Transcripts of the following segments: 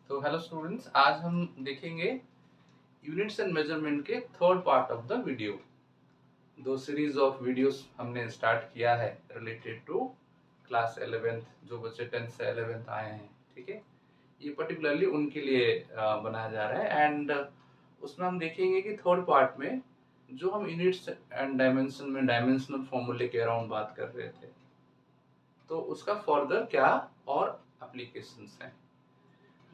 तो hello students, आज हम देखेंगे यूनिट्स एंड मेजरमेंट के third part of the video. दो सीरीज ऑफ वीडियोस हमने स्टार्ट किया है रिलेटेड टू क्लास 11th, जो बच्चे 10th से 11th आए हैं। ठीक है, ये पर्टिकुलरली उनके लिए बनाया जा रहा है एंड उसमें हम देखेंगे कि थर्ड पार्ट में जो हम यूनिट्स एंड डायमेंशन में डायमेंशनल फॉर्मूले के अराउंड बात कर रहे थे, तो उसका फर्दर क्या और एप्लीकेशंस हैं।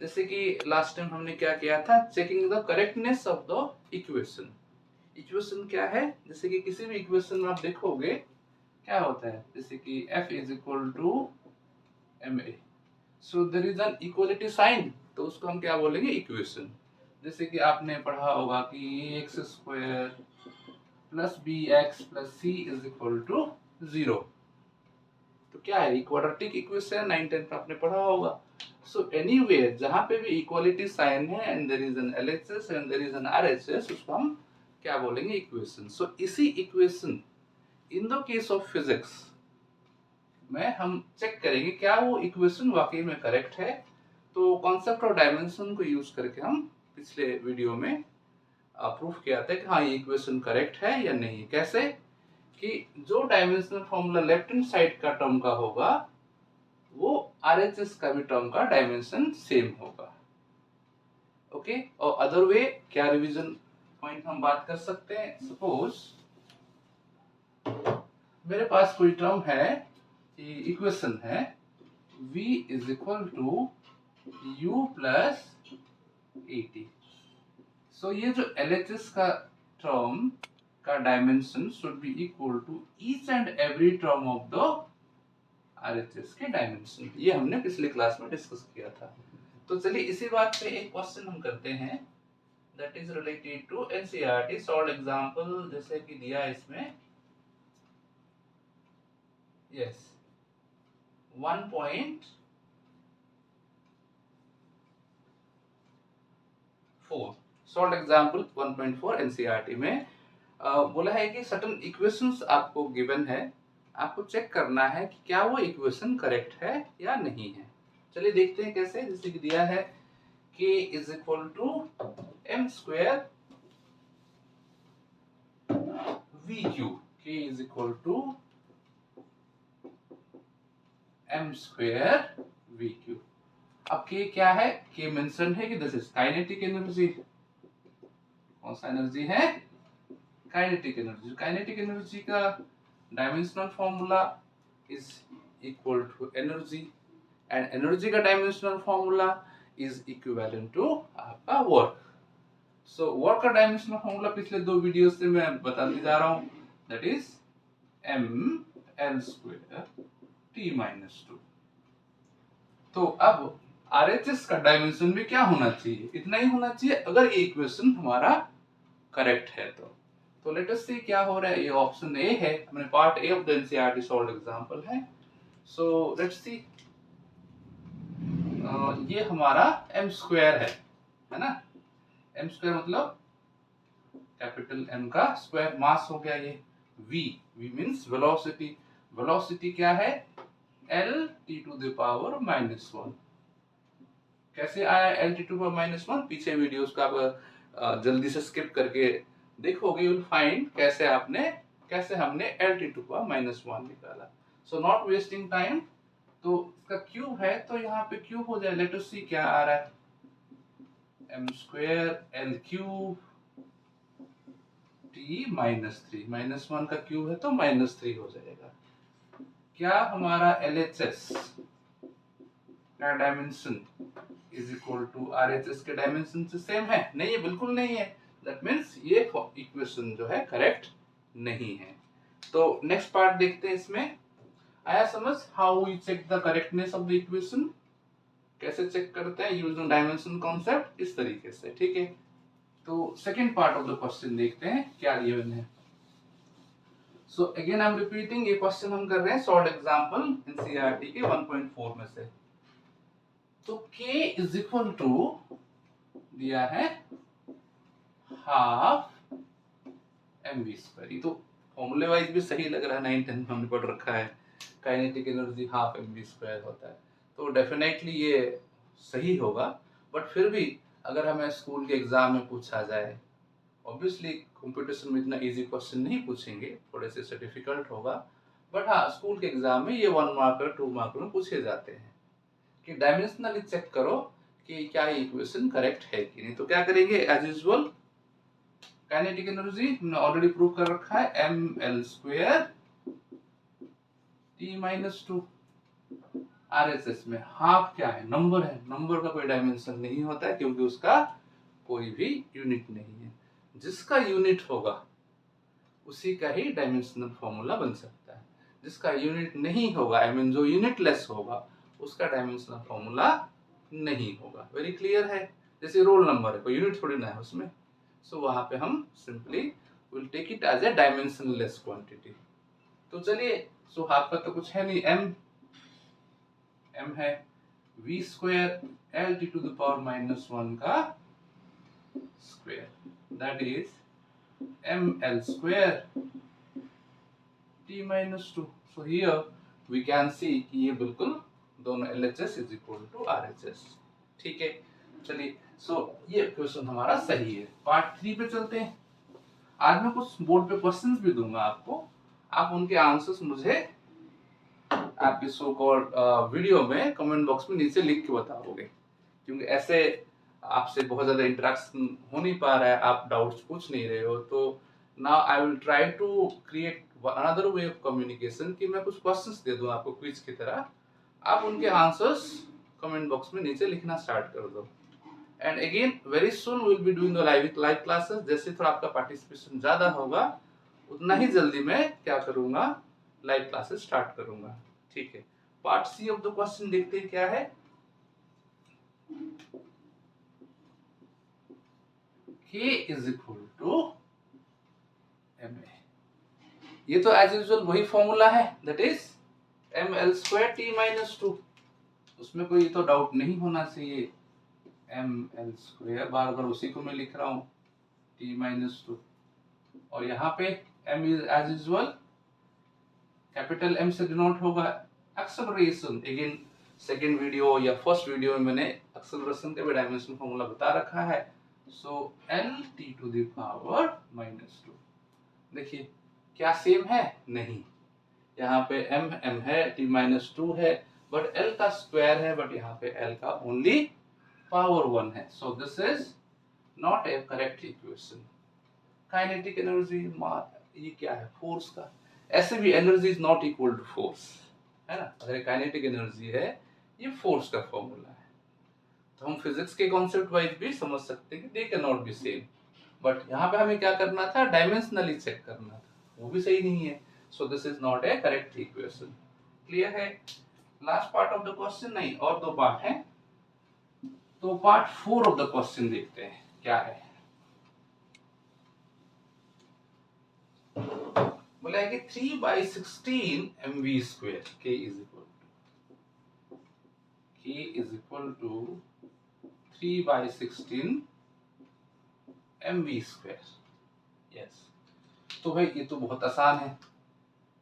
जैसे कि लास्ट टाइम हमने क्या किया था, checking the correctness of the equation. Equation क्या है, जैसे कि किसी भी इक्वेशन में आप देखोगे क्या होता है, जैसे कि f is equal to m a, so there is an equality sign, तो उसको हम क्या बोलेंगे, इक्वेशन। जैसे कि आपने पढ़ा होगा कि x square plus b x plus c is equal to 0, तो क्या है, क्वाड्रेटिक इक्वेशन, 9th में आपने पढ़ा होगा। सो एनीवेयर जहां पे भी इक्वालिटी साइन है and there is an LHS and there is an RHS, उसको हम क्या बोलेंगे, इक्वेशन। सो इसी equation in the case of physics में हम चेक करेंगे क्या वो इक्वेशन वाकई में करेक्ट है। तो कॉन्सेप्ट ऑफ डायमेंशन को यूज करके हम पिछले वीडियो में प्रूफ किया था कि हाँ ये इक्वेशन करेक्ट है या नहीं। कैसे कि जो dimensional formula left hand side का टर्म का होगा वो आरएचएस का भी टर्म का डायमेंशन सेम होगा। ओके, और अदर वे क्या रिवीजन पॉइंट हम बात कर सकते हैं। सपोज मेरे पास कोई टर्म है, इक्वेशन है v is equal to u plus 80। So ये जो LHS का टर्म का dimension should be equal to each and every term of the RHS के डायमेंशन। ये हमने पिछले क्लास में डिस्कस किया था। तो चलिए इसी बात पे एक क्वेश्चन हम करते हैं, that is related to NCERT solve example. जैसे कि दिया इसमें, यस 1.4 सॉल्व एग्जांपल 1.4 एनसीईआरटी में बोला है कि सर्टेन इक्वेशंस आपको गिवन है, आपको चेक करना है कि क्या वो इक्वेशन करेक्ट है या नहीं है। चलिए देखते हैं कैसे। जैसे कि दिया है k is equal to m square v cube, k is equal to m square v cube. अब k क्या है, k मेंशन है कि दिस इज काइनेटिक एनर्जी। कौन सा एनर्जी है, काइनेटिक एनर्जी। काइनेटिक एनर्जी का dimensional formula is equal to energy and energy का dimensional formula is equivalent to आपका वर्क। सो वर्क का डायमेंशनल फॉर्मूला पिछले दो वीडियो से मैं बताने जा रहा हूं, that is ml square t minus 2। तो अब आरएचएस का डायमेंशन भी क्या होना चाहिए, इतना ही होना चाहिए अगर ये इक्वेशन हमारा करेक्ट है तो लेट अस सी क्या हो रहा है। ये ऑप्शन ए है, हमने part A of the NCERT solve example है। सो लेट्स सी, ये हमारा m स्क्वायर है ना। m स्क्वायर मतलब कैपिटल M का स्क्वायर, मास हो गया ये। v means velocity. वेलोसिटी क्या है, l t to the power -1। कैसे आया l t टू पावर -1, पीछे वीडियोस का आप जल्दी से स्किप करके देखोगे, यू विल फाइंड कैसे हमने l t टू पावर -1 निकाला। सो नॉट वेस्टिंग टाइम, तो इसका क्यूब है तो यहाँ पे क्यूब हो जाए। लेट अस सी क्या आ रहा है, m square l cube t -3, -1 का क्यूब है तो -3 हो जाएगा। क्या हमारा LHS का dimension is equal to RHS के डायमेंशन से सेम है? नहीं है, बिल्कुल नहीं है। दैट मींस ये इक्वेशन जो है करेक्ट नहीं है। तो नेक्स्ट पार्ट देखते हैं। इसमें आया समझ, how we check the correctness of the equation, कैसे चेक करते हैं यूजिंग डायमेंशन कॉन्सेप्ट, इस तरीके से। ठीक है, तो second part of the question देखते हैं क्या गिवन है। So again I am repeating, ये क्वेश्चन हम कर रहे हैं सॉल्व एग्जांपल एनसीईआरटी के 1.4 में से। तो k इज इक्वल टू दिया है हाफ mv स्क्वायर। तो फॉर्मूले वाइज भी सही लग रहा है, 9th हमने पढ़ रखा है kinetic energy half mv square होता है, तो डेफिनेटली ये सही होगा। बट फिर भी अगर हमें स्कूल के एग्जाम में पूछा जाए, ऑब्वियसली कंपटीशन में इतना इजी क्वेश्चन नहीं पूछेंगे, थोड़े से डिफिकल्ट होगा, बट हाँ स्कूल के एग्जाम में ये 1 मार्कर 2 मार्कर में पूछे जाते हैं कि डायमेंशनली चेक करो कि क्या ये इक्वेशन करेक्ट है कि नहीं। तो क्या करेंगे, एज यूजुअल काइनेटिक एनर्जी हमने ऑलरेडी प्रूव कर रखा है, ml² t-2। RHS में हाफ क्या है, नंबर है, नंबर का कोई डायमेंशन नहीं होता है क्योंकि उसका कोई भी यूनिट नहीं है। जिसका यूनिट होगा उसी का ही डायमेंशनल फॉर्मूला बन सकता है, जिसका यूनिट नहीं होगा, आई मीन जो यूनिटलेस होगा, उसका डायमेंशनल फॉर्मूला नहीं होगा। वेरी क्लियर है। जैसे रोल नंबर है, कोई यूनिट थोड़ी ना है उसमें, सो वहां पे हम simply will take it as a dimensionless quantity. तो चलिए, सो हाफ का तो कुछ है नहीं, m है v² L t⁻⁻1 का square, that is ml² t-2। So here we can see कि ये बिल्कुल दोनों LHS is equal to RHS। ठीक है, चलिए, सो ये क्वेश्चन हमारा सही है। पार्ट 3 पे चलते हैं। आज मैं कुछ बोर्ड पे क्वेश्चंस भी दूंगा आपको, आप उनके आंसर्स मुझे आपके सो कॉल्ड वीडियो में कमेंट बॉक्स में नीचे लिख के बताओगे, क्योंकि ऐसे आपसे बहुत ज्यादा इंटरेक्शन हो नहीं पा रहा है, आप डाउट्स पूछ नहीं रहे हो। तो now I will try to create another way of communication कि मैं कुछ क्वेश्चंस दे दूं आपको क्विज की तरह, आप उनके आंसर्स कमेंट बॉक्स में नीचे लिखना स्टार्ट कर दो। And again very soon will be doing the live classes. जैसे थोड़ा आपका पार्टिसिपेशन ज्यादा होगा उतना ही जल्दी मैं क्या करूंगा, लाइव क्लासेस स्टार्ट करूंगा। ठीक है, part c of the question देखते हैं क्या है। K is equal to ma, ये तो एज यूजुअल वही फॉर्मूला है, दैट इज ml² t-2। उसमें कोई तो डाउट नहीं होना चाहिए, ml², बार बार उसी को मैं लिख रहा हूं, t-2। और यहाँ पे m is as usual capital M से डिनोट होगा एक्सेलरेशन। अगेन सेकंड वीडियो या फर्स्ट वीडियो में मैंने एक्सेलरेशन का भी डायमेंशन फॉर्मूला बता रखा है। सो L t⁻²। देखिए क्या सेम है, नहीं, यहाँ पे m है, t-2 है, बट L का स्क्वायर है, बट यहाँ पे L का ओनली पावर 1 है। So this is not a correct equation. Kinetic energy, ये क्या है, फोर्स का, ऐसे भी energy is not equal to force, है ना। अगर काइनेटिक एनर्जी है, ये फोर्स का फॉर्मूला है, तो हम फिजिक्स के कॉन्सेप्ट वाइज भी समझ सकते हैं कि they can not be same. But यहाँ पे हमें क्या करना था, डायमेंशनली चेक करना था, वो भी सही नहीं है। So this is not a correct equation. Clear है। Last part of the question, नहीं और दो पार्ट है, तो पार्ट 4 ऑफ द क्वेश्चन देखते हैं क्या है। बोला है कि 3/16 mv², k is equal to 3/16 mv²। Yes, तो भाई ये तो बहुत आसान है।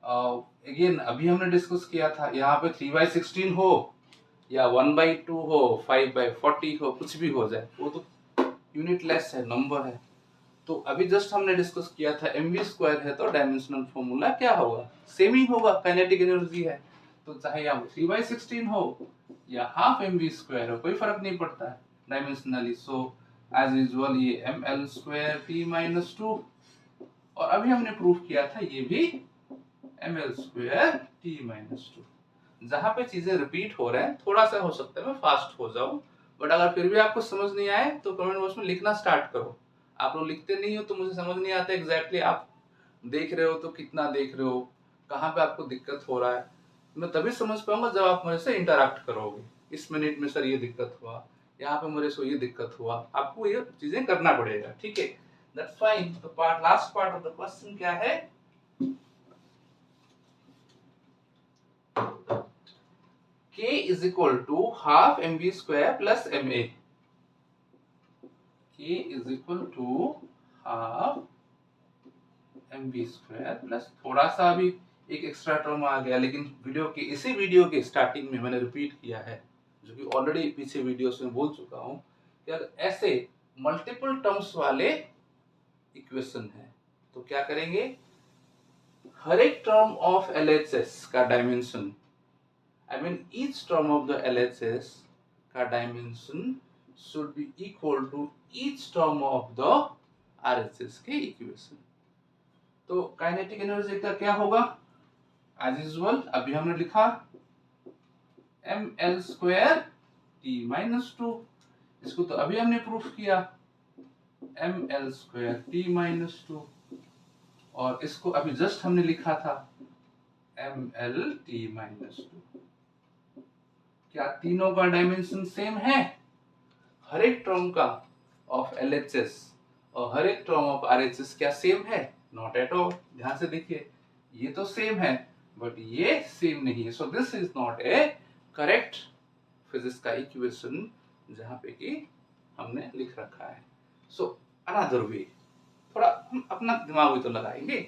अगेन अभी हमने डिस्कस किया था, यहाँ पे 3/16 हो या 1/2 हो, 5/40 हो, कुछ भी हो जाए, वो तो यूनिट लेस है, नंबर है। तो अभी जस्ट हमने डिस्कस किया था mv² है तो डायमेंशनल फॉर्मूला क्या होगा, सेम ही होगा, काइनेटिक एनर्जी है। तो चाहे यहाँ 3/16 हो या हाफ mv² हो, कोई फर्क नहीं पड़ता है डायमेंशनली। सो एज यूजुअल ये ml² t-2, और अभी हमने प्रूफ किया था ये भी ml² t-2। जहां पे चीजें रिपीट हो रहे हैं, थोड़ा सा हो सकता है मैं फास्ट हो जाऊं, बट अगर फिर भी आपको समझ नहीं आए तो कमेंट बॉक्स में लिखना स्टार्ट करो। आप लोग लिखते नहीं हो तो मुझे समझ नहीं आता एग्जैक्टली आप देख रहे हो तो कितना देख रहे हो, कहाँ पे आपको दिक्कत हो रहा है। मैं तभी समझ पाऊंगा जब आप मेरे से इंटरैक्ट करोगे। इस मिनट में सर ये दिक्कत हुआ, यहाँ पे मेरे से ये दिक्कत हुआ, आपको ये चीजें करना पड़ेगा। ठीक है, दैट्स फाइन। तो part last part of the question क्या है, k is equal to half mv² plus ma। k is equal to half mv² plus थोड़ा सा अभी एक एक्स्ट्रा टर्म आ गया, लेकिन इसी वीडियो के स्टार्टिंग में मैंने रिपीट किया है, जो कि ऑलरेडी पीछे वीडियोस में बोल चुका हूँ कि अगर ऐसे मल्टीपल टर्म्स वाले इक्वेशन है तो क्या करेंगे, हर एक टर्म ऑफ एलएचएस का dimension, I mean each term of the LHS का dimension should be equal to each term of the RHS के इक्वेशन। तो काइनेटिक एनर्जी का क्या होगा, एज यूजुअल अभी हमने लिखा ml स्क्वायर t माइनस 2, इसको तो अभी हमने प्रूफ किया ml स्क्वायर t माइनस 2, और इसको अभी जस्ट हमने लिखा था ml t माइनस 2। क्या तीनों का डायमेंशन सेम है, हर एक टर्म का ऑफ LHS और हर एक टर्म ऑफ RHS क्या सेम है, नॉट एट ऑल। ध्यान से देखिए, ये तो सेम है बट ये सेम नहीं है, so this is not a correct physics का इक्वेशन जहां पे कि हमने लिख रखा है। सो अनदर वे, थोड़ा हम अपना दिमाग भी तो लगाएंगे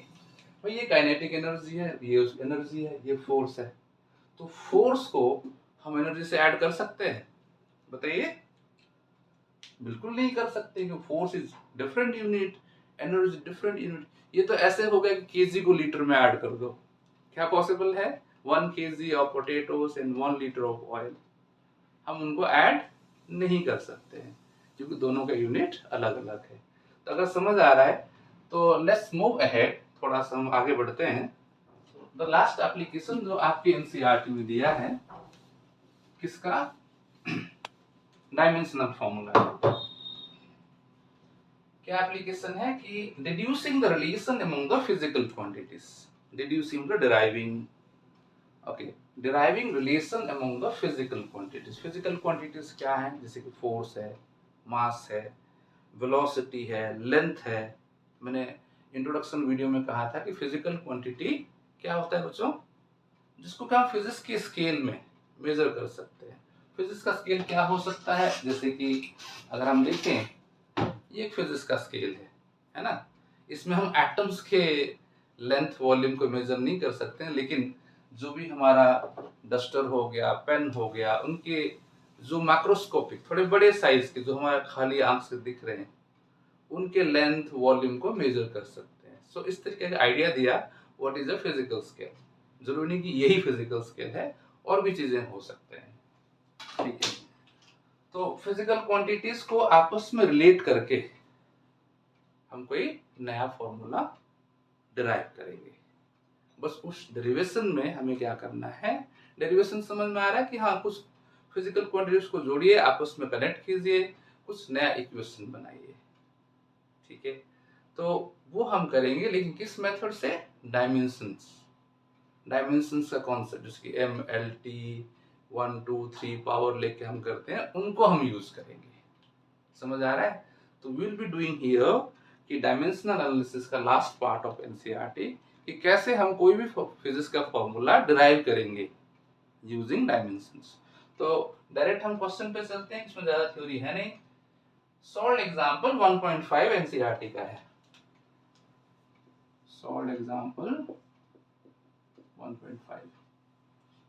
भाई, ये काइनेटिक एनर्जी है, ये एनर्जी है, ये फोर्स है, तो फोर्स को हम एनर्जी से ऐड कर सकते हैं, बताइए? बिल्कुल नहीं कर सकते, क्योंकि force is different unit, energy different unit. ये तो ऐसे हो गया कि केजी को लीटर में ऐड कर दो, क्या पॉसिबल है? 1 kg of potatoes and 1 litre of oil, हम उनको ऐड नहीं कर सकते हैं क्योंकि दोनों का यूनिट अलग अलग है। तो अगर समझ आ रहा है तो लेट्स मूव अहेड, थोड़ा सा हम आगे बढ़ते हैं। द लास्ट एप्लीकेशन जो आपके एनसीईआरटी में दिया है, किसका? Dimensional formula. क्या एप्लीकेशन है कि deducing the relation among the physical quantities, deducing the deriving, okay, deriving relation among the physical quantities. Physical quantities क्या है? जैसे कि फोर्स है, मास है, वेलोसिटी है, लेंथ है। मैंने इंट्रोडक्शन वीडियो में कहा था कि फिजिकल क्वांटिटी क्या होता है बच्चों, जिसको क्या फिजिक्स के स्केल में मेजर कर सकते हैं। फिजिक्स का स्केल क्या हो सकता है? जैसे कि अगर हम देखें, ये एक फिजिक्स का स्केल है ना, इसमें हम एटम्स के लेंथ वॉल्यूम को मेजर नहीं कर सकते हैं, लेकिन जो भी हमारा डस्टर हो गया, पेन हो गया, उनके जो मैक्रोस्कोपिक थोड़े बड़े साइज के जो हमारे खाली आंख से दिख रहे हैं, उनके लेंथ वॉल्यूम को मेजर कर सकते हैं। सो इस तरीके का आइडिया दिया what is a physical scale. जरूरी नहीं कि यही फिजिकल स्केल है, और भी चीजें हो सकते हैं, ठीक है। तो फिजिकल क्वांटिटीज को आपस में रिलेट करके हम कोई नया फॉर्मूला डिराइव करेंगे। बस उस डेरिवेशन में हमें क्या करना है, डेरिवेशन समझ में आ रहा है कि हाँ, कुछ फिजिकल क्वांटिटीज को जोड़िए, आपस में कनेक्ट कीजिए, कुछ नया इक्वेशन बनाइए, ठीक है। तो वो हम करेंगे, लेकिन किस मेथड से? डायमेंशंस, डायमेंशंस का कॉन्सेप्ट, जिसकी MLT 1 2 3 पावर लेके हम करते हैं, उनको हम यूज करेंगे। समझ आ रहा है? तो we will be doing here कि डायमेंशनल एनालिसिस का लास्ट पार्ट ऑफ एनसीईआरटी, कि कैसे हम कोई भी फिजिक्स का फॉर्मूला डिराइव करेंगे यूजिंग डायमेंशंस। तो डायरेक्ट हम क्वेश्चन पे चलते हैं, इसमें ज्यादा थ्योरी है नहीं। सॉल्व एग्जांपल 1.5 एनसीईआरटी का है। सॉल्व एग्जांपल 1.5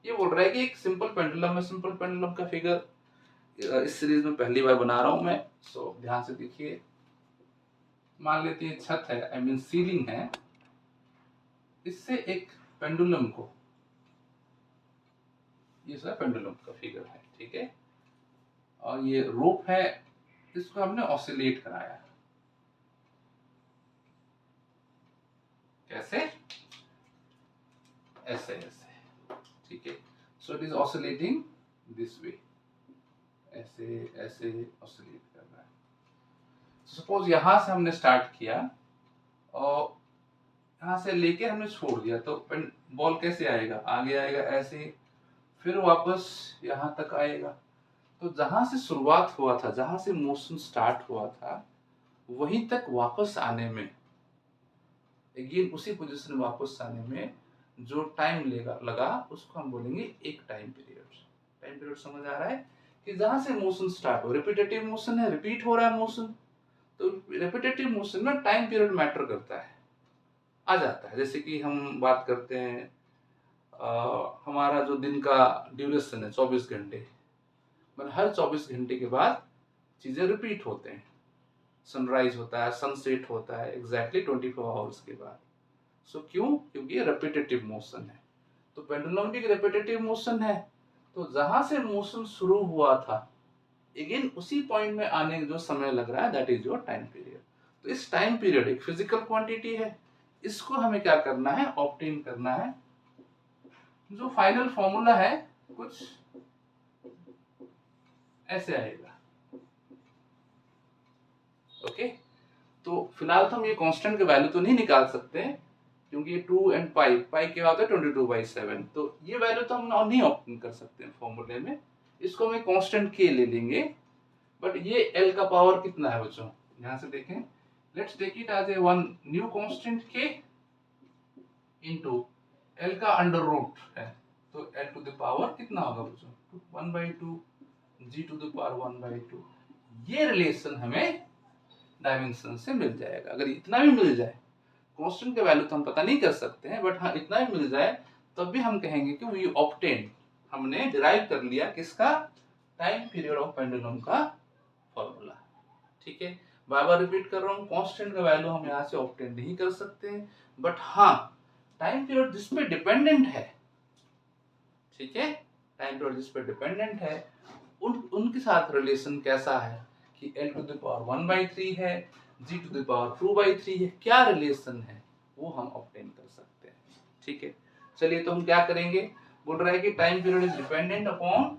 ये बोल रहा है कि एक सिंपल पेंडुलम है। सिंपल पेंडुलम का फिगर इस सीरीज में पहली बार बना रहा हूं मैं, सो ध्यान से देखिए। मान लेते हैं छत है, आई मीन सीलिंग है, इससे एक पेंडुलम को, ये सब पेंडुलम का फिगर है, ठीक है, और ये रोप है, इसको हमने ऑसिलेट कराया। कैसे? ऐसे ऐसे, ठीक है। So it is oscillating this way, ऐसे ऐसे ऑसिलेट कर रहा है। सपोज यहां से हमने स्टार्ट किया और यहां से लेके हमने छोड़ दिया, तो बॉल कैसे आएगा? आगे आएगा ऐसे, फिर वापस यहां तक आएगा। तो जहां से शुरुआत हुआ था, जहां से मोशन स्टार्ट हुआ था, वहीं तक वापस आने में, अगेन उसी पोजीशन में वापस आने में जो टाइम लगा उसको हम बोलेंगे एक टाइम पीरियड। टाइम पीरियड समझ आ रहा है कि जहां से मोशन स्टार्ट हो, रिपीटेटिव मोशन है, रिपीट हो रहा है मोशन, तो रिपीटेटिव मोशन में टाइम पीरियड मैटर करता है, आ जाता है। जैसे कि हम बात करते हैं हमारा जो दिन का ड्यूरेशन है 24 घंटे, मतलब हर 24 घंटे के बाद चीजें रिपीट होते हैं, सनराइज होता है, सनसेट होता है एग्जैक्टली 24 आवर्स के बाद। सो क्यों? क्योंकि ये रेपिटेटिव मोशन है। तो पेंडुलम भी रेपिटेटिव मोशन है, तो जहां से मोशन शुरू हुआ था अगेन उसी पॉइंट में आने में जो समय लग रहा है that is your time period. तो इस टाइम पीरियड एक फिजिकल क्वांटिटी है, इसको हमें क्या करना है? ऑब्टेन करना है। जो फाइनल फॉर्मूला है कुछ ऐसे आएगा। ओके, तो फिलहाल तो हम ये कांस्टेंट के वैल्यू तो नहीं निकाल सकते क्योंकि ये 2 एंड पाई क्या होता है 22/7, तो ये वैल्यू तो हम नहीं ऑप्टेन कर सकते फॉर्मूले में। इसको हम कांस्टेंट के ले लेंगे। बट ये एल का पावर कितना है बच्चों? ध्यान से देखें, let's take it as a one new constant k into l का अंडर रूट है, तो एल टू द पावर कितना होगा बच्चों? 1/2 जी टू द पावर 1/2। ये रिलेशन हमें डायमेंशन से मिल जाएगा। अगर इतना भी मिल जाए, कांस्टेंट का वैल्यू तो हम पता नहीं कर सकते हैं, बट हाँ इतना भी मिल जाए तब भी हम कहेंगे कि वी ऑब्टेन, हमने डिराइव कर लिया किसका? टाइम पीरियड ऑफ पेंडुलम का फॉर्मूला। ठीक है, बार बार रिपीट कर रहा हूँ, कांस्टेंट का वैल्यू हम यहाँ से ऑब्टेन नहीं कर सकते हैं, बट हाँ टाइम पीरियड जिस पे डिपेंडेंट है, ठीक है, टाइम पीरियड जिस पे डिपेंडेंट है उनके साथ रिलेशन कैसा है कि L टू द पावर 1/3 है, G टू द पावर 2/3 है, क्या रिलेशन है वो हम ऑब्टेन कर सकते हैं। ठीक है, चलिए तो हम क्या करेंगे? बोल रहा है कि time period is dependent upon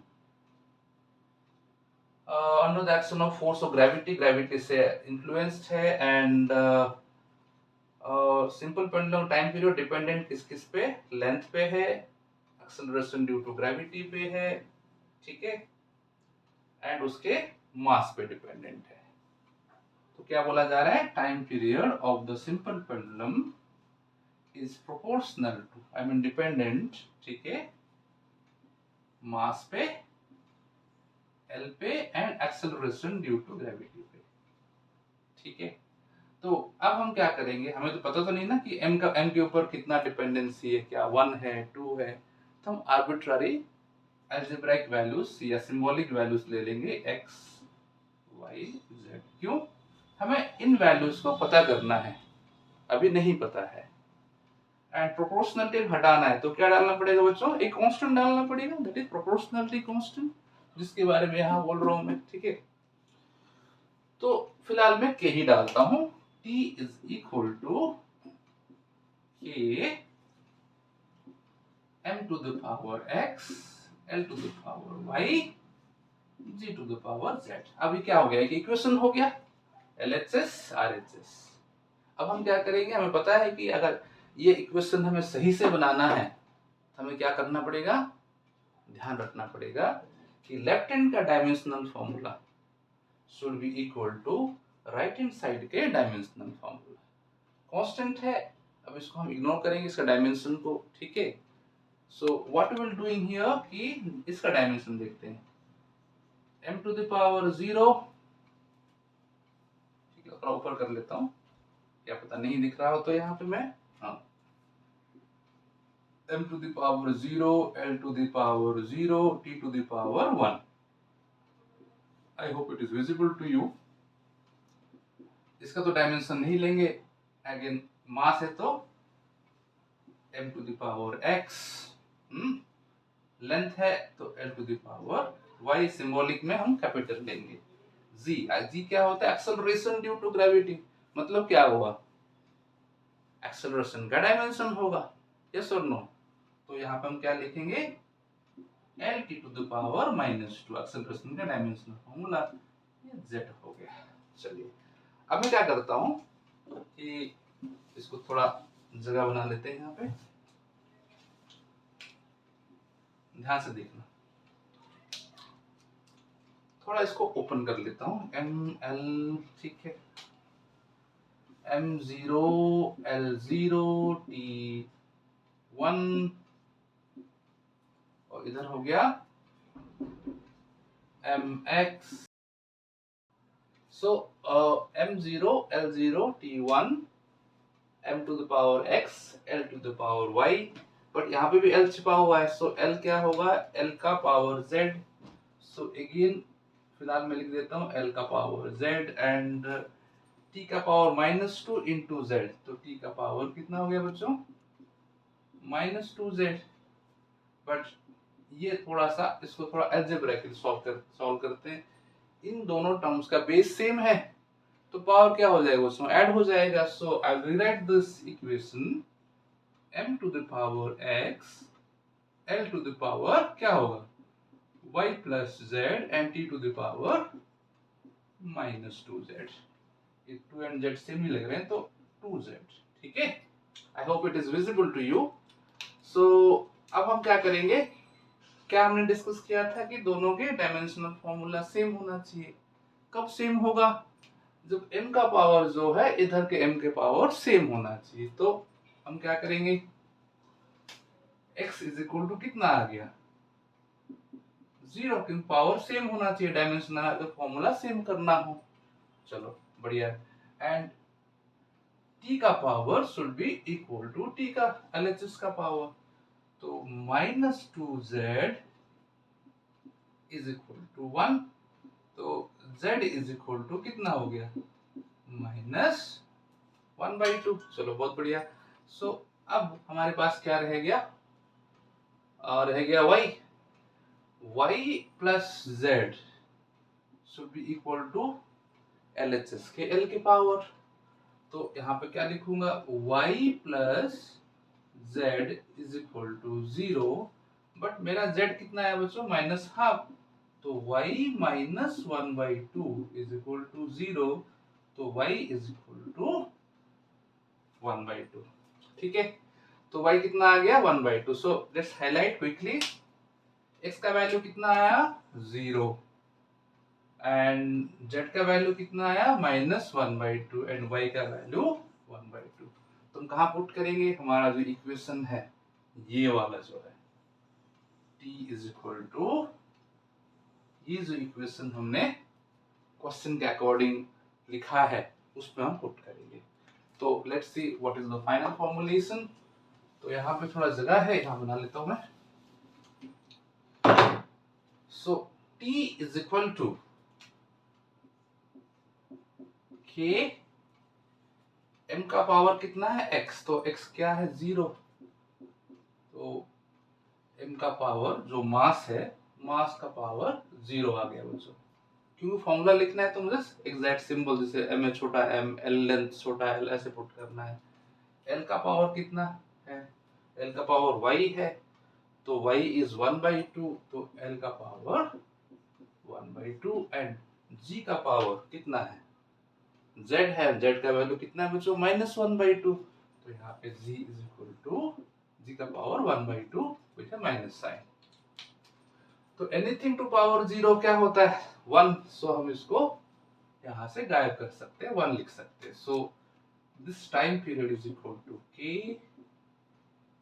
under the action of force of gravity से इन्फ्लुएंस्ड है, and simple pendulum time period dependent किस किस पे? लेंथ पे है, एक्सेलरेशन ड्यू टू ग्रेविटी पे है, ठीक है, एंड उसके मास पे डिपेंडेंट है। तो क्या बोला जा रहा है? Time period of the simple pendulum is proportional to, I mean dependent, ठीक है, मास पे, एल पे, and acceleration due to gravity पे। ठीक है, तो अब हम क्या करेंगे? हमें तो पता तो नहीं ना कि m के ऊपर कितना डिपेंडेंसी है, क्या 1 है 2 है, तो हम आर्बिट्ररी अलजेब्राइक वैल्यूज या सिंबॉलिक वैल्यूज ले लेंगे x y z। क्यों? हमें इन वैल्यूज को पता करना है, अभी नहीं पता है। एंड प्रोपोर्शनलिटी हटाना है तो क्या डालना पड़ेगा बच्चों? एक कांस्टेंट डालना पड़ेगा, दैट इज प्रोपोर्शनलिटी कांस्टेंट, जिसके बारे में यहाँ बोल रहा हूं मैं। ठीक है, तो फिलहाल मैं के ही डालता हूं, t is equal to k m to the power x l to the power y g to the power z। अभी क्या हो गया? एक इक्वेशन हो गया, LHS RHS। अब हम क्या करेंगे? हमें पता है कि अगर ये इक्वेशन हमें सही से बनाना है तो हमें क्या करना पड़ेगा? ध्यान रखना पड़ेगा कि लेफ्ट हैंड का dimensional formula should be equal to right hand side के डायमेंशनल फॉर्मूला। कांस्टेंट है, अब इसको हम इग्नोर करेंगे, इसका डायमेंशन को। ठीक है, so what we will doing here कि इसका डायमेंशन देखते हैं, m टू द पावर 0, ठीक है, थोड़ा ऊपर कर लेता हूँ, क्या पता नहीं दिख रहा हो तो यहाँ पे मैं, हाँ, m to the power 0, l to the power 0, t to the power 1। I hope it is visible to you। इसका तो डायमेंशन नहीं लेंगे, अगेन मास है तो m to the power x, length है तो l to the power y, symbolic में हम कैपिटल लेंगे। g क्या होता है? एक्सेलरेशन ड्यू टू ग्रेविटी, मतलब क्या होगा? एक्सेलरेशन का डायमेंशन होगा, यस और नो? तो यहाँ पे हम क्या लिखेंगे? L t to the power -2, acceleration का डायमेंशनल फॉर्मूला, ये z हो गया। चलिए अब मैं क्या करता हूँ कि इसको थोड़ा जगह बना लेते हैं यहाँ पे, ध्यान से देखना, थोड़ा इसको ओपन कर लेता हूँ, ML, ठीक है, M0 L0 T1, और इधर हो गया MX। So M0 L0 T1 m to the power x l to the power y, but यहाँ पे भी l छिपा हुआ है, सो l क्या होगा? l का पावर z। सो अगेन फिलहाल मैं लिख देता हूँ l का पावर z एंड t का पावर -2 इंटू z, तो t का पावर कितना हो गया बच्चों, -2z। बट ये थोड़ा सा इसको थोड़ा अलजेब्राइकली सॉल्व करते हैं। इन दोनों टर्म्स का बेस सेम है तो पावर क्या हो जाएगा उसमें ऐड हो जाएगा। So I will write this equation m to the power x l to the power क्या होगा y plus z and t to the power -2z। ये 2 एंड z सेम ही लग रहे हैं तो 2z। ठीक है, I hope it is visible to you. So अब हम क्या करेंगे, क्या हमने डिस्कस किया था कि दोनों के डायमेंशनल फॉर्मूला सेम होना चाहिए। कब सेम होगा, जब m का पावर जो है इधर के m के पावर सेम होना चाहिए। तो हम क्या करेंगे, x इज इक्वल टू कितना आ गया 0, क्योंकि पावर सेम होना चाहिए डायमेंशनल अगर फॉर्मूला सेम करना हो। चलो बढ़िया। एंड t का power should be equal to t का LHS का पावर, तो -2z इज इक्वल टू 1, तो z इज इक्वल टू कितना हो गया -1/2। चलो बहुत बढ़िया। सो अब हमारे पास क्या रह गया, रह गया y plus z should be equal to LHS के l के पावर। तो यहाँ पे क्या लिखूंगा, y plus z is equal to 0, but मेरा z कितना है बच्चों -12, तो y minus 1/2 is equal to 0, तो y इज इक्वल टू 1/2। ठीक है, तो y कितना आ गया 1/2। So let's highlight quickly, x का वैल्यू कितना आया 0 एंड z का वैल्यू कितना आया -1/2 एंड y का वैल्यू 1/2। तो हम कहाँ पुट करेंगे, हमारा जो इक्वेशन है ये वाला जो है t इज इक्वल टू, ये जो इक्वेशन हमने क्वेश्चन के अकॉर्डिंग लिखा है उसमें हम पुट करेंगे। तो let's see what is the final formulation. तो यहाँ पे थोड़ा जगह है, यहाँ बना लेता हूं मैं। So t is equal to k, m का पावर कितना है x, तो x क्या है 0, तो m का पावर जो मास है, मास का पावर 0 आ गया बच्चों। क्योंकि फॉर्मूला लिखना है तो मुझे एग्जैक्ट सिंबल जैसे m छोटा m, l लेंथ छोटा l ऐसे पुट करना है। l का पावर कितना है, l का पावर y है, तो y इज 1/2, तो l का पावर 1/2 एंड g का पावर कितना है z है, z का वैल्यू कितना है बच्चों -1/2, तो यहाँ पे g is equal to g का power 1/2 with a minus sign. तो एनीथिंग टू पावर 0 क्या होता है 1, सो हम इसको यहाँ से गायब कर सकते हैं, 1 लिख सकते हैं। So this time period is equal to k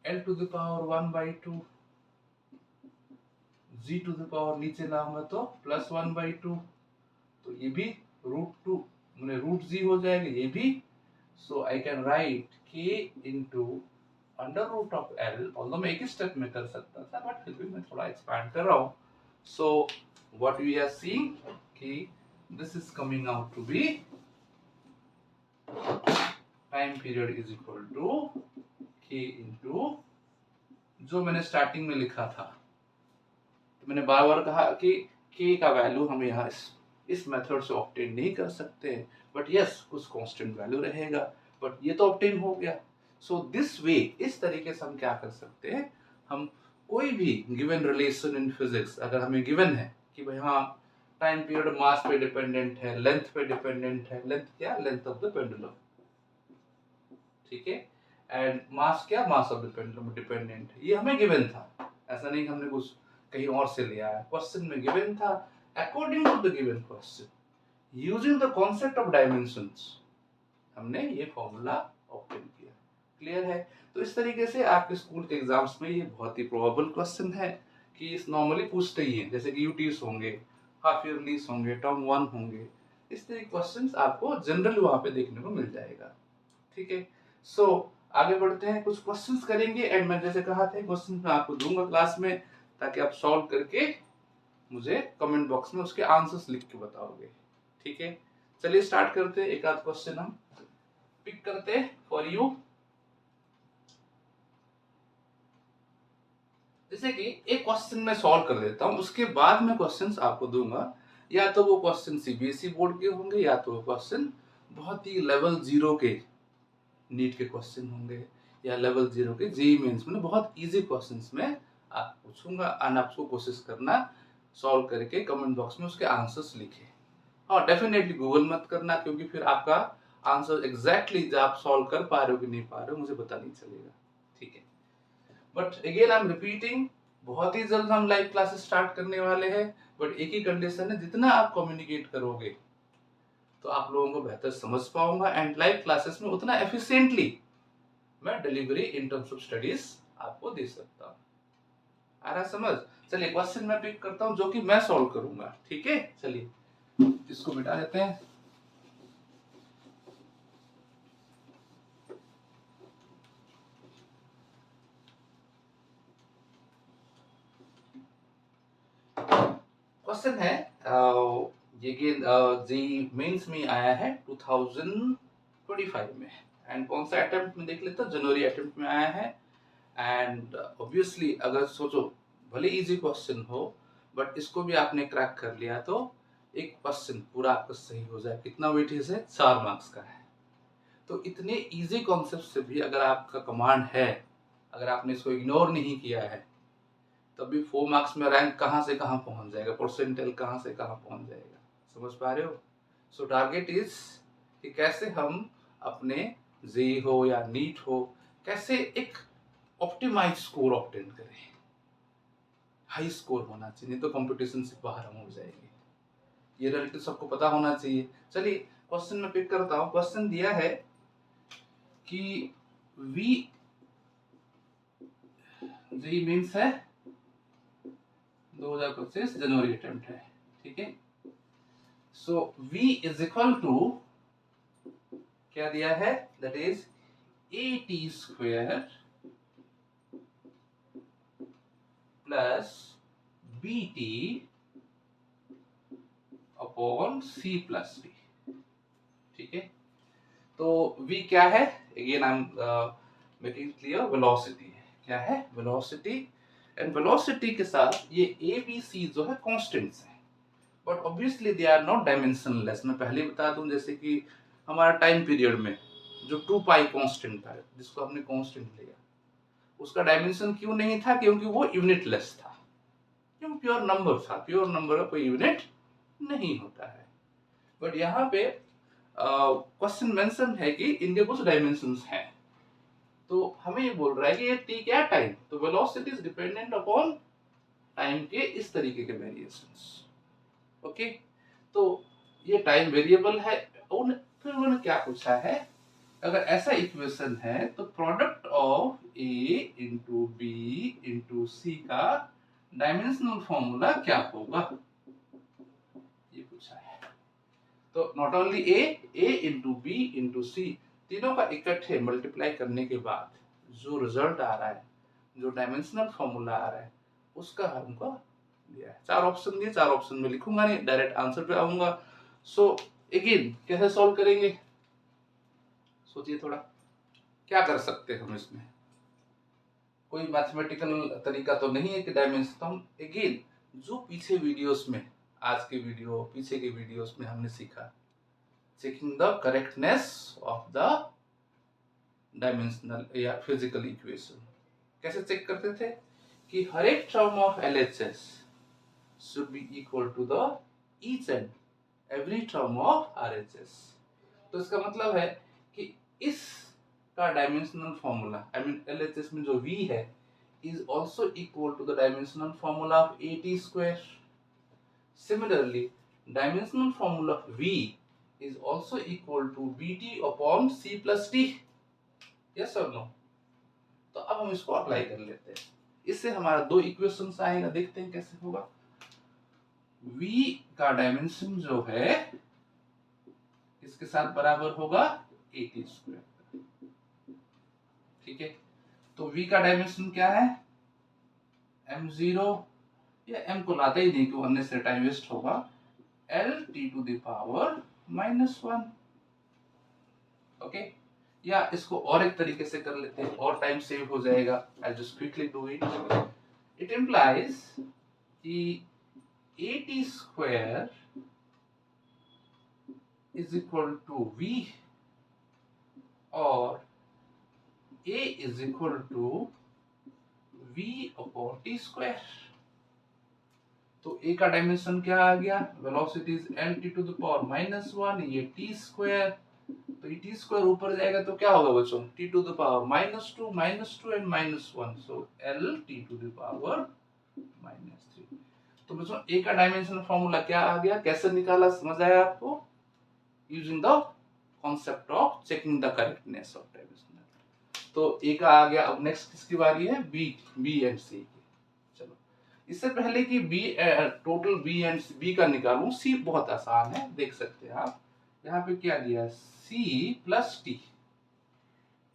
l to the power 1/2, g to the power नीचे लाऊंगा तो +1/2, तो ये भी √2 मैंने √g हो जाएगा ये भी। So I can write k into √l, although मैं एक ही स्टेप में कर सकता था बट फिर भी मैं थोड़ा एक्सपैंड कर रहा हूँ। So what we are seeing कि this is coming out to be time period is equal to k into जो मैंने स्टार्टिंग में लिखा था। तो मैंने बार बार कहा कि k का वैल्यू हम यहाँ इस मेथड से ऑब्टेन नहीं कर सकते, बट यस कुछ कांस्टेंट वैल्यू रहेगा, बट ये तो ऑब्टेन हो गया। सो दिस वे, इस तरीके से हम क्या कर सकते हैं, हम कोई भी गिवन रिलेशन इन फिजिक्स अगर हमें गिवन है कि भाई हाँ टाइम पीरियड मास पे डिपेंडेंट है, लेंथ पे डिपेंडेंट है, लेंथ क्या, लेंथ ऑफ द पेंडुलम, ठीक है, एंड मास क्या, mass of the pendulum dependent है, ये हमें गिवन था, ऐसा नहीं हमने कुछ कहीं और से लिया है, क्वेश्चन में गिवन था। According to the given question using the concept of dimensions हमने ये फॉर्मूला ऑब्टेन किया। क्लियर है। तो इस तरीके से आपके स्कूल के एग्जाम्स में ये बहुत ही प्रोबेबल क्वेश्चन है कि इस नॉर्मली पूछते ही हैं, जैसे कि यूटीज होंगे, हाफ ईयरलीज होंगे, टर्म 1 होंगे, इस तरह के क्वेश्चंस आपको जनरली वहां पे देखने को मिल जाएगा। ठीक है, सो आगे बढ़ते हैं, कुछ क्वेश्चंस करेंगे एंड मैं जैसे कहा था क्वेश्चंस मैं आपको दूंगा क्लास में ताकि आप सॉल्व करके मुझे कमेंट बॉक्स में उसके आंसर्स लिख के बताओगे। ठीक है, चलिए स्टार्ट करते हैं। एक आध क्वेश्चन हम पिक करते हैं फॉर यू। जैसे कि एक क्वेश्चन मैं सॉल्व कर देता हूँ, उसके बाद मैं क्वेश्चंस आपको दूंगा। या तो वो क्वेश्चन सीबीएसई बोर्ड के होंगे, या तो वो क्वेश्चन बहुत ही लेवल 0 के नीट के क्वेश्चन होंगे, या लेवल 0 के जेईई मेंस में बहुत इजी क्वेश्चंस में आप पूछूंगा। एंड आपको कोशिश करना सॉल्व करके कमेंट बॉक्स में उसके आंसर्स लिखे। हाँ, डेफिनेटली गूगल मत करना, क्योंकि फिर आपका आंसर एग्जैक्टली जो आप सॉल्व कर पा रहे हो कि नहीं पा रहे हो मुझे पता नहीं चलेगा। ठीक है, but again I am repeating, बहुत ही जल्द हम लाइव क्लासेस स्टार्ट करने वाले हैं। बट एक ही कंडीशन है, जितना आप कम्युनिकेट करोगे तो आप लोगों को बेहतर समझ पाऊंगा, एंड लाइव क्लासेस में उतना एफिशिएंटली मैं delivery in terms of studies आपको दे सकता हूँ। आ रहा समझ? चलिए क्वेश्चन मैं पिक करता हूँ जो कि मैं सॉल्व करूंगा। ठीक है, चलिए इसको मिटा देते हैं। क्वेश्चन है ये जेईई मेंस में आया है 2025 में। एंड कौन सा अटेम्प्ट में देख लेते हैं, जनवरी अटेम्प्ट में आया है। एंड ऑब्वियसली अगर सोचो, भले इजी क्वेश्चन हो बट इसको भी आपने क्रैक कर लिया तो एक क्वेश्चन पूरा आपका सही हो जाए। कितना वेटेज है? 4 मार्क्स का है। तो इतने इजी कॉन्सेप्ट से भी अगर आपका कमांड है, अगर आपने इसको इग्नोर नहीं किया है, तभी 4 मार्क्स में रैंक कहाँ से कहाँ पहुंच जाएगा, परसेंटाइल कहाँ से कहाँ पहुंच जाएगा। समझ पा रहे हो? सो टारगेट इज कि कैसे हम अपने जेईई हो या नीट हो, कैसे एक ऑप्टिमाइज स्कोर ऑब्टेन करें। हाई स्कोर होना चाहिए, नहीं तो कंपटीशन से बाहर हम हो जाएंगे। ये रिलेटिव सबको पता होना चाहिए। चलिए क्वेश्चन में पिक करता हूँ। क्वेश्चन दिया है कि वी जेईई मेंस है 2025 जनवरी अटेम्प्ट है। ठीक है, सो v इज इक्वल टू क्या दिया है, that is at square plus bt upon c plus b। ठीक है, तो v क्या है, again I am making clear, velocity है। क्या है? वेलोसिटी। एंड वेलोसिटी के साथ ये a b c जो है कांस्टेंट्स है, but obviously they are not dimensionless. मैं पहले बता दूं, जैसे कि हमारा टाइम पीरियड में जो 2 पाई कांस्टेंट था, जिसको हमने कांस्टेंट लिया, उसका डायमेंशन क्यों नहीं था? क्योंकि वो यूनिटलेस था। क्यों? प्योर नंबर था। प्योर नंबर का कोई यूनिट नहीं होता है। बट यहाँ पे क्वेश्चन मेंशन है कि इनके कुछ डायमेंशंस हैं। तो हमें ये बोल रहा है कि ये टी क्या टाइम, तो velocity is dependent upon time के इस तरीके के वेरिएशंस। ओके, तो ये टाइम वेरिएबल है। फिर उन्होंने क्या पूछा है, अगर ऐसा इक्वेशन है तो product of A into B into C का डायमेंशनल फॉर्मूला क्या होगा, ये पूछा है। तो not only A into B into C, तीनों का इकट्ठे मल्टीप्लाई करने के बाद जो रिजल्ट आ रहा है, जो डायमेंशनल फॉर्मूला आ रहा है, उसका हमको दिया है। 4 ऑप्शन दिए, 4 ऑप्शन में लिखूंगा नहीं, डायरेक्ट आंसर पे आऊंगा। सो अगेन कैसे सॉल्व करेंगे, सोचिए थोड़ा। क्या कर सकते हैं हम इसमें? कोई मैथमेटिकल तरीका तो नहीं है कि डायमेंशन। तो हम अगेन जो पीछे वीडियोस में, आज के वीडियो, पीछे के वीडियोस में हमने सीखा, checking the correctness of the dimensional या फिजिकल इक्वेशन। कैसे चेक करते थे कि हर एक term of LHS should be equal to the each and every term of RHS। तो इसका मतलब है कि इस का dimensional formula, I mean LHS में जो V है, is also equal to the dimensional formula of AT square। Similarly, dimensional formula of V is also equal to BT upon C plus T। Yes or no? तो अब हम इसको apply कर लेते हैं। इससे हमारा 2 इक्वेशंस आएगा, देखते हैं कैसे होगा। V का डायमेंशन जो है इसके साथ बराबर होगा AT स्क्वायर। ठीक है, तो V का डायमेंशन क्या है, m0 या m को लाते ही नहीं, क्यों अन्य से टाइम वेस्ट होगा, lt to the power -1। Okay, या इसको और एक तरीके से कर लेते हैं और टाइम सेव हो जाएगा। I just quickly do it. It implies कि at square is equal to v और a is equal to v upon t square. तो a का डायमेंशन क्या आ गया, velocity is lt to the power -1, ये t स्क्वायर, तो ये t स्क्वायर ऊपर जाएगा तो क्या होगा बच्चों, t to the power -2 and -1, so lt to the power -3। तो बच्चों a का डायमेंशन फॉर्मूला क्या आ गया, कैसे निकाला, समझ आया आपको, using the concept of checking the correctness of dimension. तो a का आ गया। अब नेक्स्ट किसकी बारी है, b एंड c की। चलो, इससे पहले कि टोटल b एंड b का निकालूं, c बहुत आसान है, देख सकते हैं आप, यहाँ पे क्या दिया, c प्लस t।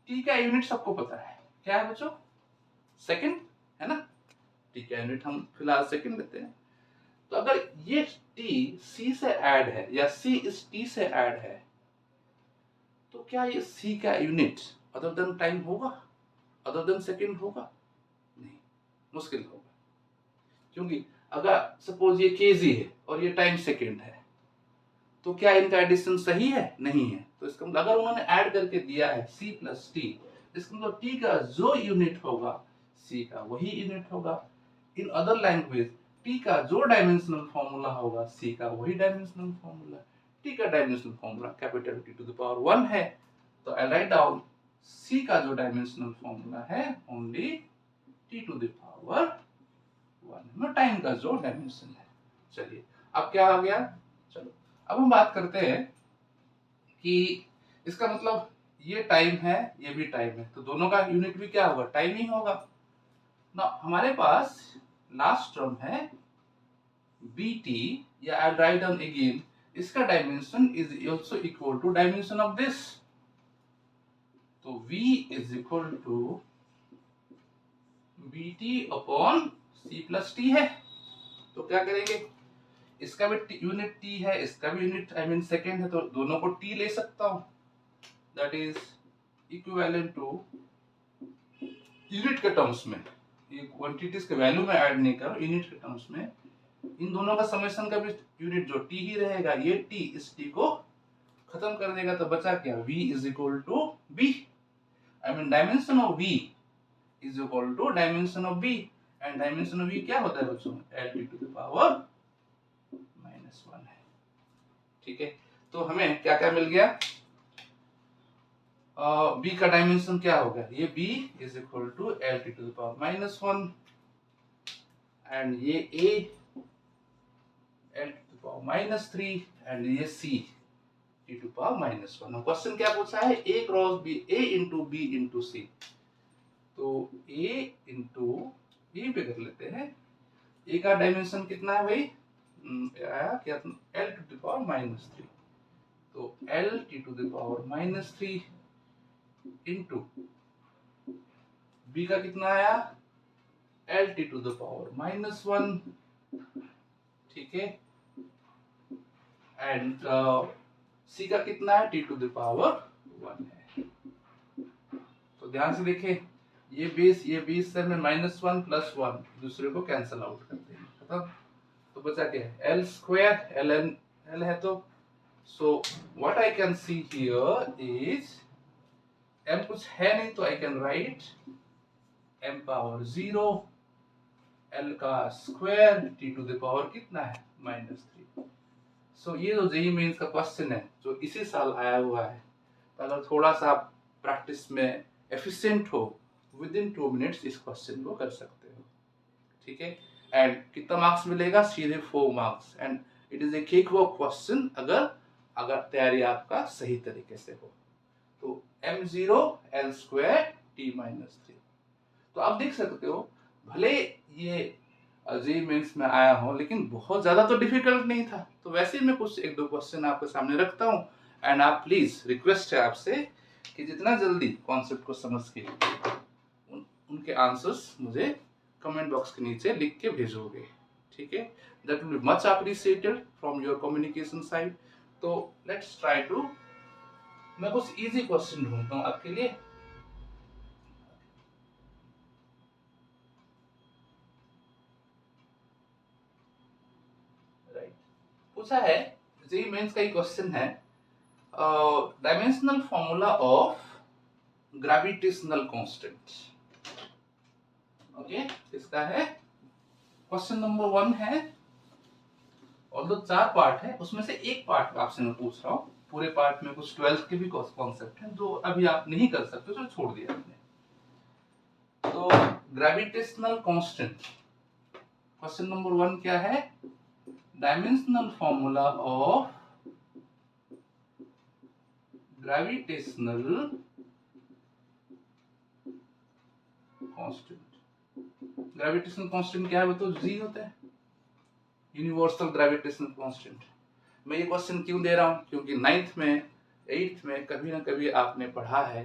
t का यूनिट सबको पता है, क्या है बच्चों, सेकंड है ना, t का यूनिट हम फिलहाल सेकंड लेते हैं। तो अगर ये t c से ऐड है या c इस t से ऐड है, तो क्या ये c का यूनिट अदर देन टाइम होगा, अदर देन सेकंड होगा, नहीं, मुश्किल होगा। क्योंकि अगर सपोज ये kg है और ये टाइम सेकंड है, तो क्या इनका एडिशन सही है, नहीं है। तो इसका मतलब अगर उन्होंने ऐड करके दिया है c प्लस टी, इसका मतलब t का जो यूनिट होगा c का वही यूनिट होगा। इन अदर लैंग्वेज t का जो डायमेंशनल फॉर्मूला होगा c का वही डायमेंशनल फॉर्मूला। t का dimensional formula capital T to the power 1 है, तो आई राइट डाउन c का जो डायमेंशनल फॉर्मूला है only T to the power 1 में टाइम का जो डायमेंशन है। चलिए, अब क्या आ गया, चलो अब हम बात करते हैं कि इसका मतलब ये टाइम है, ये भी टाइम है, तो दोनों का यूनिट भी क्या होगा, टाइम ही होगा ना। हमारे पास लास्ट टर्म है bt, या आई राइट डाउन अगेन, इसका dimension is also equal to dimension of this, तो v is equal to bt upon c plus t है। तो क्या करेंगे, इसका भी यूनिट t है, इसका भी यूनिट आई मीन सेकेंड है, तो दोनों को t ले सकता हूं, that is equivalent to unit के टर्म्स में, ये क्वांटिटीज के वैल्यू में ऐड नहीं करो, यूनिट के टर्म्स में इन दोनों का समेशन का भी यूनिट जो t ही रहेगा, ये t इस t को खत्म कर देगा, तो बचा क्या, v is equal to b, I mean dimension of v is equal to dimension of b, and dimension of v क्या होता है बच्चों, lt टू द पावर -1 है। ठीक है, तो हमें क्या क्या मिल गया, b का डायमेंशन क्या होगा, ये b is equal to lt to the power -1, एंड ये a l to the power -3, एंड ये c t to power -1। Question क्या पूछा है, a cross b, a into b into c, तो a इंटू b पे कर लेते हैं। a का डायमेंशन कितना है भाई, आया क्या, l टू द पावर -3, तो l t to the power -3 into b का कितना आया, l t to the power -1, ठीक है, एंड c का कितना है, t टू द पावर 1 है। तो ध्यान से देखें, ये 20 से में -1 प्लस 1 दूसरे को कैंसिल आउट करते हैं, खत्म। तो बचा क्या है, l स्क्वायर, l है, तो so what I can see here is m कुछ है नहीं, तो I can write m power 0 l का square t to the power कितना है, -3। सो ये जो जेईई मेंस का क्वेश्चन है जो इसी साल आया हुआ है, तो अगर थोड़ा सा प्रैक्टिस में एफिशिएंट हो, विद इन 2 मिनट्स इस क्वेश्चन को कर सकते हो, ठीक है। एंड कितना मार्क्स मिलेगा, सीधे 4 marks, and it is a cake walk question, अगर तैयारी आपका सही तरीके से हो। तो m0 l स्क्वायर t -3, तो आप देख सकते हो, भले ये जेईई मेंस में आया हो, लेकिन बहुत ज्यादा तो डिफिकल्ट नहीं था। तो वैसे ही मैं कुछ 1-2 क्वेश्चन आपके सामने रखता हूँ, एंड आप प्लीज, रिक्वेस्ट है आपसे कि जितना जल्दी कॉन्सेप्ट को समझ के उनके आंसर्स मुझे कमेंट बॉक्स के नीचे लिख के भेजोगे, ठीक है, that will be much appreciated from your communication side. तो लेट्स ट्राई टू, मैं कुछ इजी क्वेश्चन ढूंढता हूँ आपके लिए। राइट, पूछा है जेईई मेंस का ही क्वेश्चन है, dimensional formula of gravitational constant. Okay, इसका है क्वेश्चन नंबर 1 है, और दो 4 पार्ट है, उसमें से एक पार्ट आपसे मैं पूछ रहा हूँ। पूरे पार्ट में कुछ 12th के भी कॉन्सेप्ट हैं जो अभी आप नहीं कर सकते, जो छोड़ दिया आपने। तो ग्रेविटेशनल कांस्टेंट, क्वेश्चन नंबर 1 क्या है, dimensional formula of gravitational constant. Gravitational constant क्या है, वो तो जी होता है, यूनिवर्सल ग्रेविटेशनल कांस्टेंट। मैं ये क्वेश्चन क्यों दे रहा हूँ, क्योंकि 9th में 8th में कभी ना कभी आपने पढ़ा है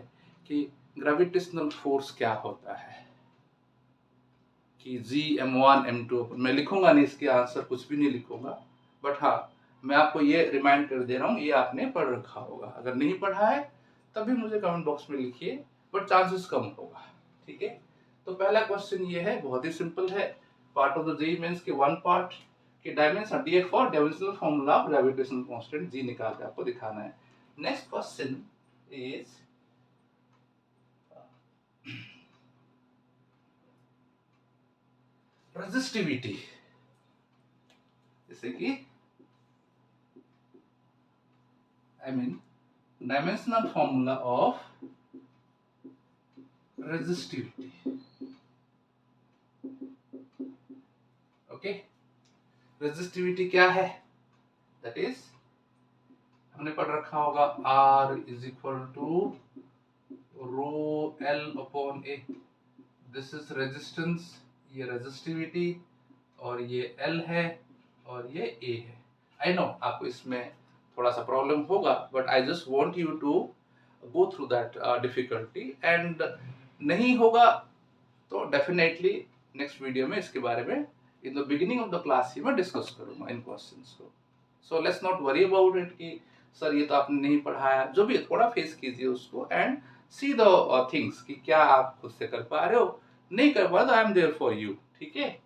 कि ग्रेविटेशनल फोर्स क्या होता है, कि G m1 m2। मैं लिखूंगा नहीं इसके आंसर, कुछ भी नहीं लिखूंगा, बट हाँ मैं आपको ये रिमाइंड कर दे रहा हूँ, ये आपने पढ़ रखा होगा। अगर नहीं पढ़ा है तभी मुझे कमेंट बॉक्स में लिखिए, बट चांसेस कम होगा, ठीक है। तो पहला क्वेश्चन ये है, बहुत ही सिंपल है, part of the JEE Mains के 1 पार्ट कि dimension D for dimensional formula of gravitational constant G निकाल के आपको दिखाना है। नेक्स्ट क्वेश्चन इज रेजिस्टिविटी, जैसे कि dimensional formula of resistivity। Okay, resistivity क्या है, दैट इज हमने पढ़ रखा होगा R is equal to rho L upon A। This is resistance, ये रेजिस्टिविटी, और ये L है और ये A है। आई नो आपको इसमें थोड़ा सा प्रॉब्लम होगा, but I just want you to go through that difficulty, and नहीं होगा तो डेफिनेटली नेक्स्ट वीडियो में इसके बारे में in the beginning of the class ही मैं डिस्कस करूंगा इन क्वेश्चंस को। So let's not worry about it कि सर ये तो आपने नहीं पढ़ाया, जो भी थोड़ा फेस कीजिए उसको एंड सी द थिंग्स कि क्या आप खुद से कर पा रहे हो, नहीं कर पा तो I am there for you, ठीक है।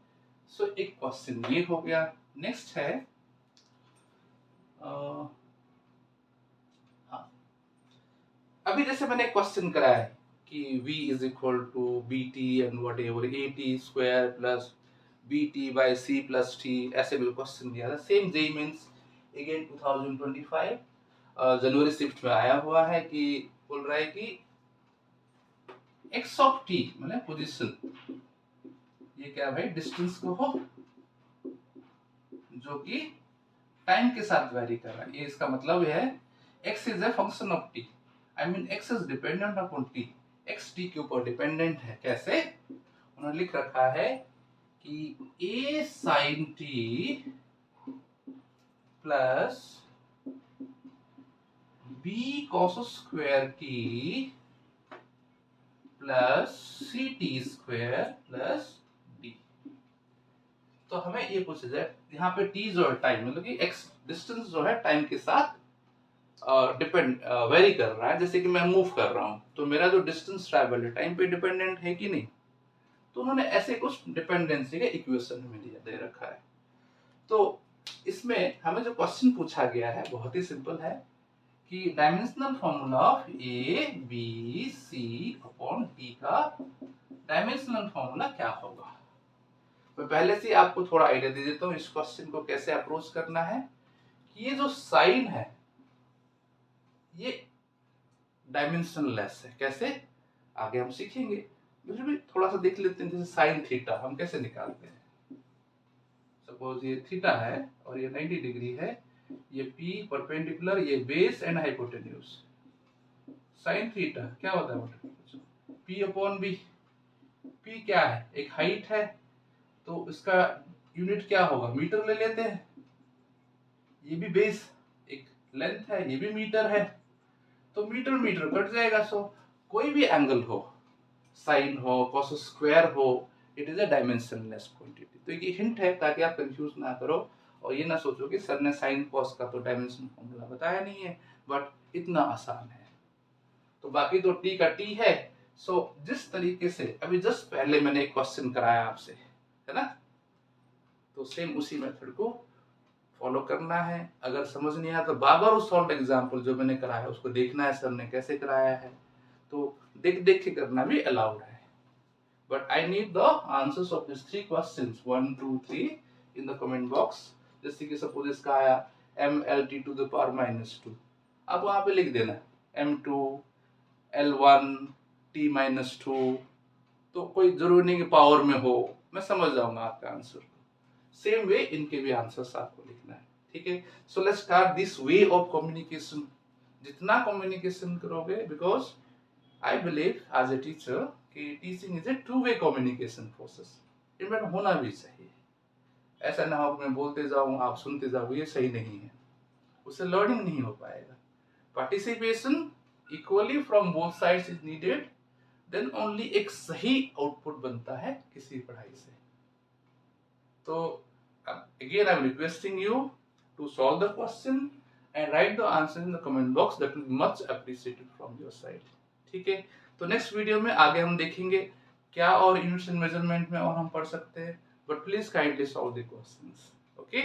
सो एक क्वेश्चन ये हो गया। नेक्स्ट है हाँ, अभी जैसे मैंने क्वेश्चन कराया है कि v is equal to B T and whatever A T square plus B T by C plus T, ऐसे भी क्वेश्चन दिया था। सेम जेईई मेंस अगेन 2025 जनवरी शिफ्ट में आया हुआ है कि बोल रहा है कि x ऑफ t मतलब पोजीशन, ये क्या भाई डिस्टेंस को हो जो कि टाइम के साथ वेरी कर रहा है। ये इसका मतलब है x is a function of t, I mean x is dependent upon t, x t के ऊपर डिपेंडेंट है। कैसे, उन्होंने लिख रखा है कि a sin t plus b cos square t plus C T square plus d। तो हमें ये पूछा जाए, यहाँ पे t जो है टाइम, मतलब कि x डिस्टेंस जो है टाइम के साथ डिपेंड वेरी कर रहा है। जैसे कि मैं मूव कर रहा हूँ तो मेरा जो डिस्टेंस ट्रैवल है टाइम पे डिपेंडेंट है कि नहीं, तो उन्होंने ऐसे कुछ डिपेंडेंसी का इक्वेशन में दे रखा है। तो इसमें हमें जो क्वेश्चन पूछा गया है बहुत ही सिंपल है कि dimensional formula of A B C upon D का डायमेंशनल फॉर्मूला क्या होगा। मैं पहले से आपको थोड़ा आइडिया दे देता हूँ इस क्वेश्चन को कैसे अप्रोच करना है। कि ये जो साइन है ये डायमेंशनलेस है। कैसे, आगे हम सीखेंगे, फिर भी थोड़ा सा देख लेते हैं। जैसे साइन थीटा हम कैसे निकालते हैं, सपोज ये थीटा है और ये 90 डिग्री है, ये P परपेंडिकुलर, ये base and hypotenuse. Sine theta क्या होता है, P अपॉन बी। P क्या है, एक हाइट है, तो इसका यूनिट क्या होगा, मीटर ले लेते हैं। ये भी बेस एक लेंथ है, ये भी मीटर है, तो मीटर मीटर कट जाएगा। सो कोई भी एंगल हो, साइन हो, कॉस स्क्वायर हो, it is a dimensionless quantity. तो ये हिंट है ताकि आप कंफ्यूज ना करो और ये ना सोचो कि सर ने साइन कॉस का तो डायमेंशन फॉर्मूला बताया नहीं है, बट इतना आसान है। तो बाकी तो टी का टी है। सो जिस तरीके से अभी जस्ट पहले मैंने एक क्वेश्चन कराया आपसे, है ना, तो सेम उसी मेथड को फॉलो करना है। अगर समझ नहीं आया तो बार बार उस सॉल्व एग्जाम्पल जो मैंने कराया है उसको देखना है सर ने कैसे कराया है, तो देख देख के करना भी अलाउड है। But I need the answers of this 3 questions 1 2 3 in the comment box. जैसे कि सपोज इसका आया mlt टू द पावर -2, आप वहां पे लिख देना m2 l1 t-2, तो कोई जरूरी नहीं कि पावर में हो, मैं समझ जाऊंगा आपका आंसर। सेम वे इनके भी आंसर्स आपको लिखना है, ठीक है। So let's start this way of communication. जितना कम्युनिकेशन करोगे, because I believe as a teacher कि teaching is a two way communication process, इनमें होना भी चाहिए। ऐसा ना हो कि मैं बोलते जाऊं आप सुनते जाओ, ये सही नहीं है, उससे लर्निंग नहीं हो पाएगा। Participation equally from both sides is needed, then only एक सही आउटपुट बनता है किसी पढ़ाई से। तो again I'm requesting you to solve the question and write the answer in the comment box, that will be much appreciated from your side, ठीक है। तो नेक्स्ट वीडियो में आगे हम देखेंगे क्या और यूनिट्स एंड मेजरमेंट में और हम पढ़ सकते हैं, but please kindly solve the questions, okay.